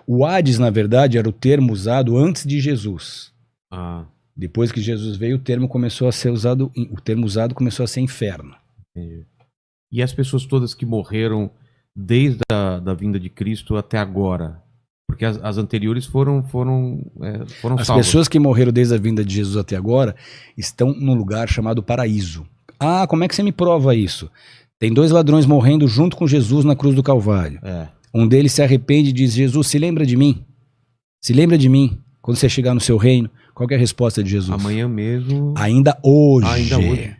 O Hades, na verdade, era o termo usado antes de Jesus. Ah, Depois que Jesus veio, o termo começou a ser usado, o termo usado começou a ser inferno. entendi. E as pessoas todas que morreram desde a da vinda de Cristo até agora? Porque as anteriores foram As salvas. pessoas que morreram desde a vinda de Jesus até agora estão num lugar chamado paraíso. Ah, como é que você me prova isso? Tem 2 ladrões morrendo junto com Jesus na cruz do Calvário. É. Um deles se arrepende e diz: Jesus, se lembra de mim? Se lembra de mim quando você chegar no seu reino? Qual que é a resposta de Jesus? Amanhã mesmo, Ainda hoje, Ainda hoje.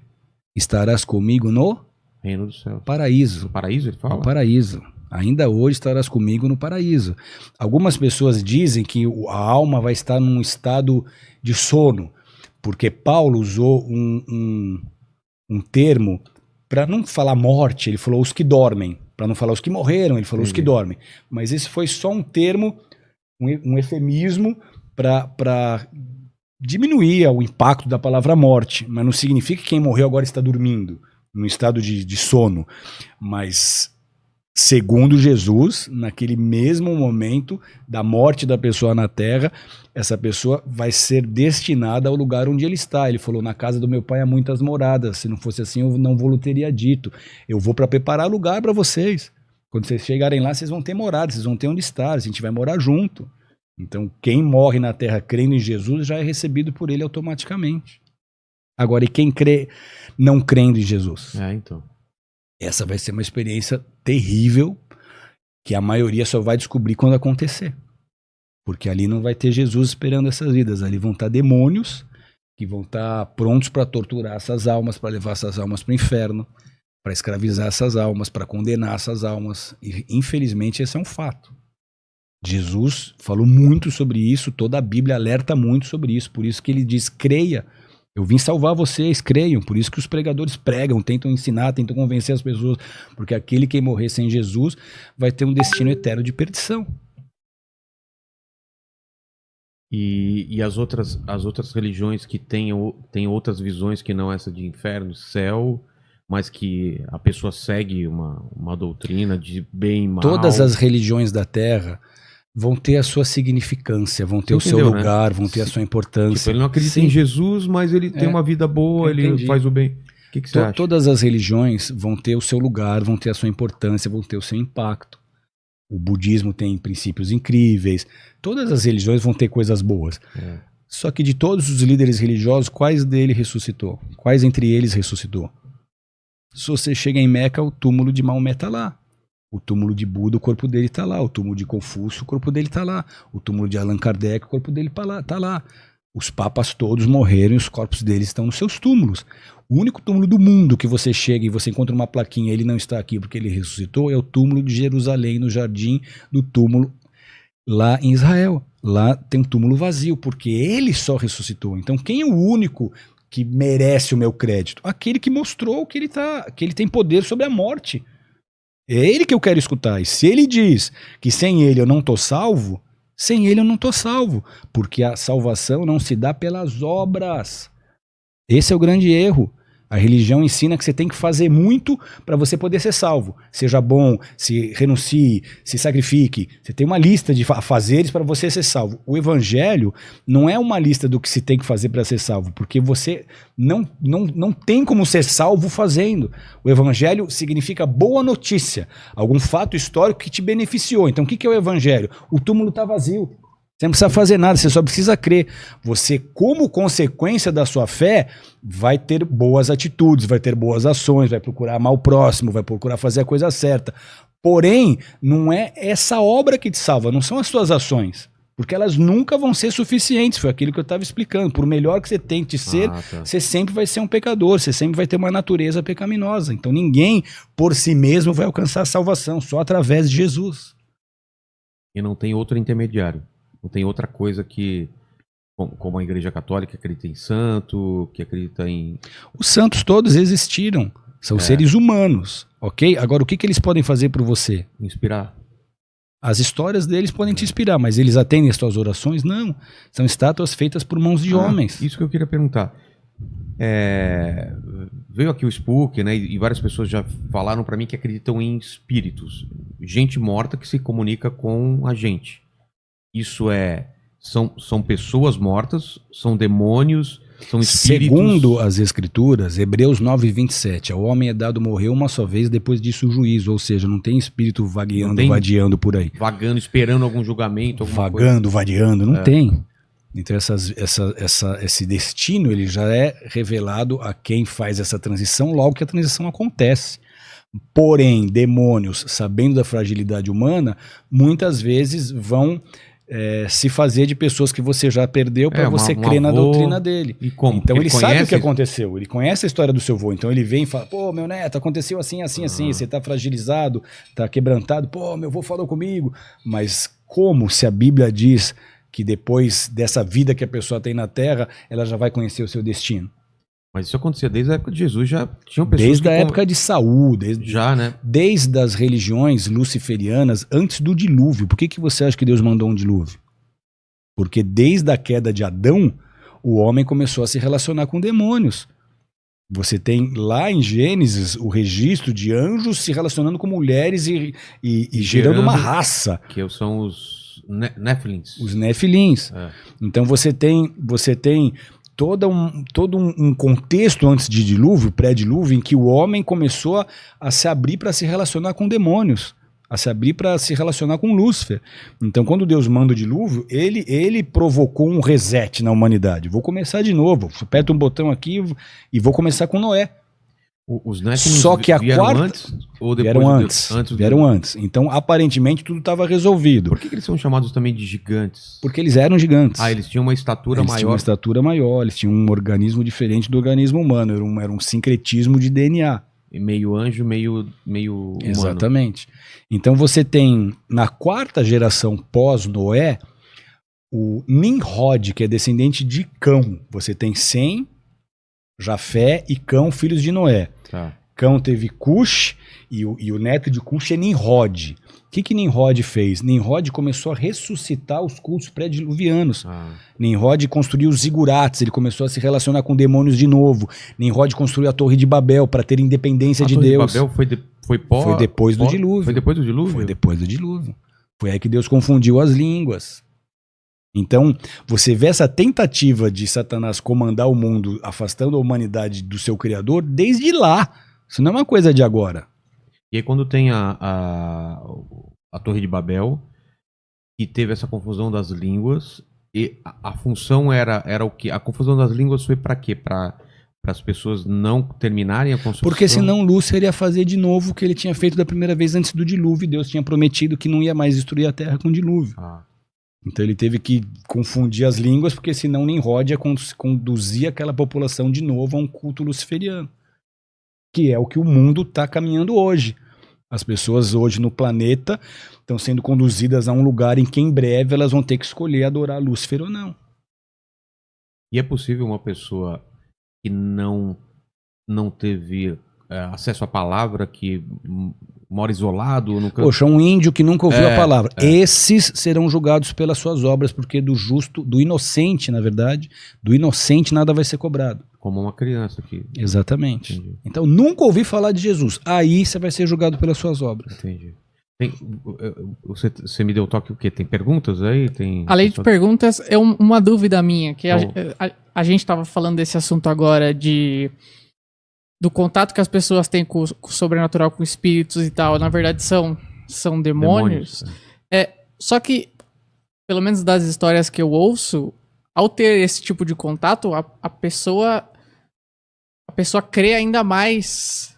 estarás comigo no reino do céu. paraíso. No paraíso, ele fala? No paraíso. Ainda hoje estarás comigo no paraíso. Algumas pessoas dizem que a alma vai estar num estado de sono, porque Paulo usou um termo para não falar morte, ele falou os que dormem. Para não falar os que morreram, ele falou os que Entendi. dormem. Mas esse foi só um termo, um eufemismo para diminuir o impacto da palavra morte. Mas não significa que quem morreu agora está dormindo, num estado de sono. Mas, segundo Jesus, naquele mesmo momento da morte da pessoa na terra, essa pessoa vai ser destinada ao lugar onde ele está. Ele falou: na casa do meu pai há muitas moradas. Se não fosse assim, eu não vou teria dito. Eu vou para preparar lugar para vocês. Quando vocês chegarem lá, vocês vão ter morada, vocês vão ter onde estar, a gente vai morar junto. Então, quem morre na terra crendo em Jesus já é recebido por ele automaticamente. Agora, e quem crê não crendo em Jesus? É, então. Essa vai ser uma experiência terrível que a maioria só vai descobrir quando acontecer. Porque ali não vai ter Jesus esperando essas vidas. Ali vão estar demônios que vão estar prontos para torturar essas almas, para levar essas almas para o inferno, para escravizar essas almas, para condenar essas almas. E, infelizmente, esse é um fato. Jesus falou muito sobre isso, toda a Bíblia alerta muito sobre isso. Por isso que ele diz: creia. Eu vim salvar vocês, creiam. Por isso que os pregadores pregam, tentam ensinar, tentam convencer as pessoas. Porque aquele que morrer sem Jesus vai ter um destino eterno de perdição. E as outras religiões que têm outras visões que não essa de inferno, céu, mas que a pessoa segue uma doutrina de bem e mal. Todas as religiões da Terra vão ter a sua significância, vão ter Você o seu entendeu, lugar, né? vão ter a sua importância. Tipo, ele não acredita Sim. em Jesus, mas ele tem uma vida boa, ele Entendi. faz o bem. O que você acha? Todas as religiões vão ter o seu lugar, vão ter a sua importância, vão ter o seu impacto. O budismo tem princípios incríveis. Todas as religiões vão ter coisas boas. É. Só que de todos os líderes religiosos, quais dele ressuscitou? Quais entre eles ressuscitou? Se você chega em Meca, o túmulo de Maomé está lá. O túmulo de Buda, o corpo dele está lá. O túmulo de Confúcio, o corpo dele está lá. O túmulo de Allan Kardec, o corpo dele está lá. Os papas todos morreram e os corpos deles estão nos seus túmulos. O único túmulo do mundo que você chega e você encontra uma plaquinha, ele não está aqui porque ele ressuscitou, é o túmulo de Jerusalém, no jardim do túmulo lá em Israel. Lá tem um túmulo vazio, porque ele só ressuscitou. Então quem é o único que merece o meu crédito? Aquele que mostrou que ele tem poder sobre a morte. É ele que eu quero escutar. E se ele diz que sem ele eu não estou salvo, sem ele eu não estou salvo. Porque a salvação não se dá pelas obras. Esse é o grande erro. A religião ensina que você tem que fazer muito para você poder ser salvo. Seja bom, se renuncie, se sacrifique. Você tem uma lista de fazeres para você ser salvo. O evangelho não é uma lista do que se tem que fazer para ser salvo, porque você não tem como ser salvo fazendo. O evangelho significa boa notícia, algum fato histórico que te beneficiou. Então o que é o evangelho? O túmulo está vazio. Você não precisa fazer nada, você só precisa crer. Você, como consequência da sua fé, vai ter boas atitudes, vai ter boas ações, vai procurar amar o próximo, vai procurar fazer a coisa certa. Porém, não é essa obra que te salva, não são as suas ações. Porque elas nunca vão ser suficientes, foi aquilo que eu estava explicando. Por melhor que você tente ser, você sempre vai ser um pecador, você sempre vai ter uma natureza pecaminosa. Então ninguém, por si mesmo, vai alcançar a salvação, só através de Jesus. E não tem outro intermediário. Não tem outra coisa que, como a Igreja Católica, acredita em santo, que acredita em... Os santos todos existiram, são seres humanos, ok? Agora, o que eles podem fazer por você? Inspirar. As histórias deles podem te inspirar, mas eles atendem as tuas orações? Não. São estátuas feitas por mãos de homens. Isso que eu queria perguntar. Veio aqui o Spook, né? E várias pessoas já falaram para mim que acreditam em espíritos. Gente morta que se comunica com a gente. isso são pessoas mortas, são demônios, são espíritos? Segundo as escrituras, Hebreus 9:27, ao homem é dado morrer uma só vez, depois disso o juízo, ou seja, não tem espírito vagueando, vadiando por aí. Vagando, esperando algum julgamento, alguma vagando, vadiando, não tem. Então esse destino ele já é revelado a quem faz essa transição logo que a transição acontece. Porém, demônios, sabendo da fragilidade humana, muitas vezes vão se fazer de pessoas que você já perdeu para você crer na doutrina dele. E como? Então ele sabe o que aconteceu, ele conhece a história do seu avô, então ele vem e fala, pô, meu neto, aconteceu assim, assim, assim, você tá fragilizado, tá quebrantado, pô, meu avô falou comigo. Mas como se a Bíblia diz que depois dessa vida que a pessoa tem na Terra, ela já vai conhecer o seu destino? Mas isso acontecia desde a época de Jesus, já tinham pessoas desde a época de Saul, desde as religiões luciferianas antes do dilúvio. Por que você acha que Deus mandou um dilúvio? Porque desde a queda de Adão, o homem começou a se relacionar com demônios. Você tem lá em Gênesis o registro de anjos se relacionando com mulheres e gerando uma raça. Que são os Nefilins. Os Nefilins. Então você tem todo um contexto antes de dilúvio, pré-dilúvio, em que o homem começou a se abrir para se relacionar com demônios, a se abrir para se relacionar com Lúcifer. Então, quando Deus manda o dilúvio, ele provocou um reset na humanidade. Vou começar de novo, aperto um botão aqui e vou começar com Noé. Os Nefilins Só que a quarta antes ou depois? Vieram antes. Então, aparentemente, tudo estava resolvido. Por que eles são chamados também de gigantes? Porque eles eram gigantes. Eles tinham uma estatura maior. Eles tinham uma estatura maior, eles tinham um organismo diferente do organismo humano. Era um sincretismo de DNA. Meio anjo, meio humano. Exatamente. Então, você tem, na quarta geração pós-Noé, o Nimrod, que é descendente de Cão. Você tem Sem, Jafé e Cão, filhos de Noé. Tá. Cão teve Cush e o neto de Cush é Nimrod. O que Nimrod fez? Nimrod começou a ressuscitar os cultos pré-diluvianos. Nimrod construiu os zigurates, ele começou a se relacionar com demônios de novo. Nimrod construiu a Torre de Babel para ter independência de Deus. A Torre de Babel foi depois do dilúvio. Foi depois do dilúvio? Foi depois do dilúvio. Foi aí que Deus confundiu as línguas. Então, você vê essa tentativa de Satanás comandar o mundo, afastando a humanidade do seu Criador, desde lá. Isso não é uma coisa de agora. E aí quando tem a Torre de Babel, que teve essa confusão das línguas, e a função era o quê? A confusão das línguas foi para quê? Para as pessoas não terminarem a construção? Porque senão Lúcifer ia fazer de novo o que ele tinha feito da primeira vez antes do dilúvio, e Deus tinha prometido que não ia mais destruir a terra com dilúvio. Então ele teve que confundir as línguas, porque senão Nimrod ia conduzir aquela população de novo a um culto luciferiano. Que é o que o mundo está caminhando hoje. As pessoas hoje no planeta estão sendo conduzidas a um lugar em que em breve elas vão ter que escolher adorar Lúcifer ou não. E é possível uma pessoa que não teve acesso à palavra, que mora isolado? Poxa, um índio que nunca ouviu a palavra. Esses serão julgados pelas suas obras, porque do inocente, na verdade, do inocente nada vai ser cobrado. Como uma criança aqui. Exatamente. Entendi. Então, nunca ouvi falar de Jesus. Aí você vai ser julgado pelas suas obras. Entendi. Você me deu toque o quê? Tem perguntas aí? Além de perguntas, é uma dúvida minha, que a gente estava falando desse assunto agora do contato que as pessoas têm com o sobrenatural, com espíritos e tal. Na verdade, são demônios. Só que, pelo menos das histórias que eu ouço, ao ter esse tipo de contato, a pessoa crê ainda mais,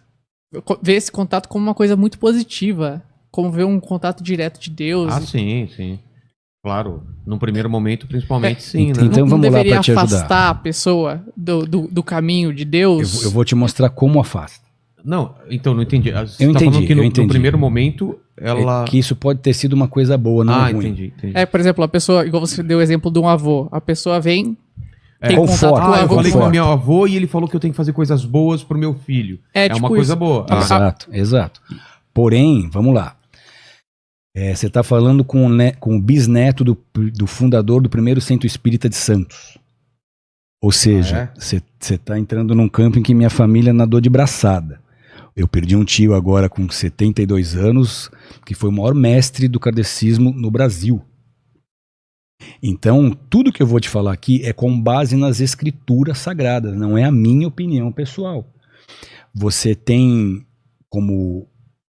vê esse contato como uma coisa muito positiva, como ver um contato direto de Deus. Sim. Claro, num primeiro momento, principalmente, sim, né? Então vamos lá para te ajudar. Afastar a pessoa do caminho de Deus. Eu vou te mostrar como afasta. Não, então, não entendi. Você eu entendi, falando que no primeiro momento, ela... que isso pode ter sido uma coisa boa, não ruim. Entendi. Por exemplo, a pessoa, igual você deu o exemplo de um avô, a pessoa vem... Tem contato com o avô. Eu falei com o meu avô e ele falou que eu tenho que fazer coisas boas pro meu filho. É tipo uma coisa boa. Exato. Porém, vamos lá. Você está falando com o bisneto do fundador do primeiro centro espírita de Santos. Ou seja, você está entrando num campo em que minha família nadou de braçada. Eu perdi um tio agora com 72 anos, que foi o maior mestre do kardecismo no Brasil. Então, tudo que eu vou te falar aqui é com base nas escrituras sagradas, não é a minha opinião pessoal. Você tem como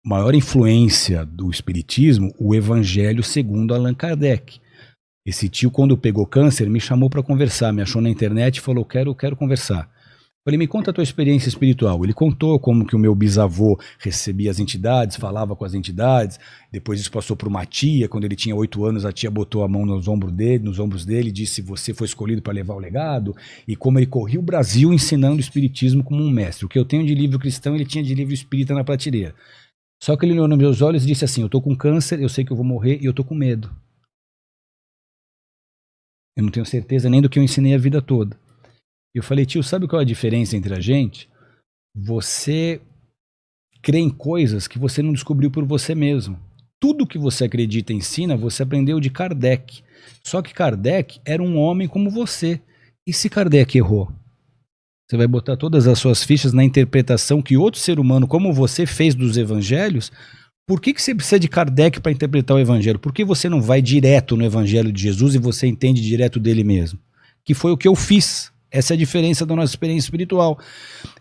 maior influência do espiritismo o Evangelho segundo Allan Kardec. Esse tio, quando pegou câncer, me chamou para conversar, me achou na internet e falou, quero conversar. Falei, me conta a tua experiência espiritual. Ele contou como que o meu bisavô recebia as entidades, falava com as entidades, depois isso passou para uma tia, quando ele tinha 8 anos, a tia botou a mão nos ombros dele e disse, você foi escolhido para levar o legado, e como ele corria o Brasil ensinando o espiritismo como um mestre. O que eu tenho de livro cristão, ele tinha de livro espírita na prateleira. Só que ele olhou nos meus olhos e disse assim, eu tô com câncer, eu sei que eu vou morrer e eu tô com medo. Eu não tenho certeza nem do que eu ensinei a vida toda. Eu falei, tio, sabe qual é a diferença entre a gente? Você crê em coisas que você não descobriu por você mesmo. Tudo que você acredita e ensina, você aprendeu de Kardec. Só que Kardec era um homem como você. E se Kardec errou? Você vai botar todas as suas fichas na interpretação que outro ser humano como você fez dos evangelhos? Por que você precisa de Kardec para interpretar o evangelho? Por que você não vai direto no evangelho de Jesus e você entende direto dele mesmo? Que foi o que eu fiz. Essa é a diferença da nossa experiência espiritual.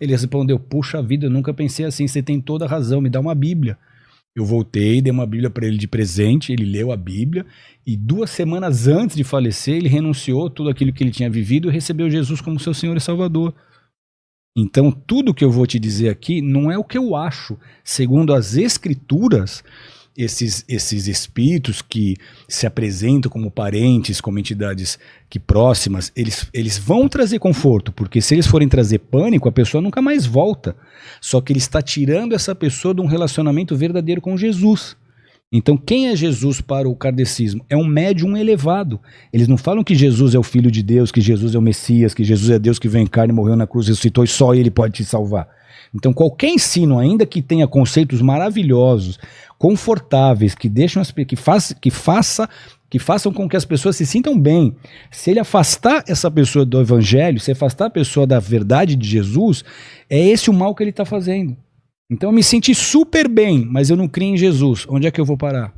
Ele respondeu, puxa vida, eu nunca pensei assim, você tem toda a razão, me dá uma Bíblia. Eu voltei, dei uma Bíblia para ele de presente, ele leu a Bíblia, e 2 semanas antes de falecer, ele renunciou tudo aquilo que ele tinha vivido e recebeu Jesus como seu Senhor e Salvador. Então, tudo que eu vou te dizer aqui não é o que eu acho. Segundo as Escrituras, esses espíritos que se apresentam como parentes, como entidades que próximas, eles vão trazer conforto, porque se eles forem trazer pânico, a pessoa nunca mais volta. Só que ele está tirando essa pessoa de um relacionamento verdadeiro com Jesus. Então, quem é Jesus para o kardecismo? É um médium elevado. Eles não falam que Jesus é o Filho de Deus, que Jesus é o Messias, que Jesus é Deus que veio em carne, morreu na cruz, ressuscitou e só ele pode te salvar. Então, qualquer ensino, ainda que tenha conceitos maravilhosos, confortáveis, que deixam que façam com que as pessoas se sintam bem. Se ele afastar essa pessoa do evangelho, se afastar a pessoa da verdade de Jesus, é esse o mal que ele está fazendo. Então eu me senti super bem, mas eu não criei em Jesus. Onde é que eu vou parar?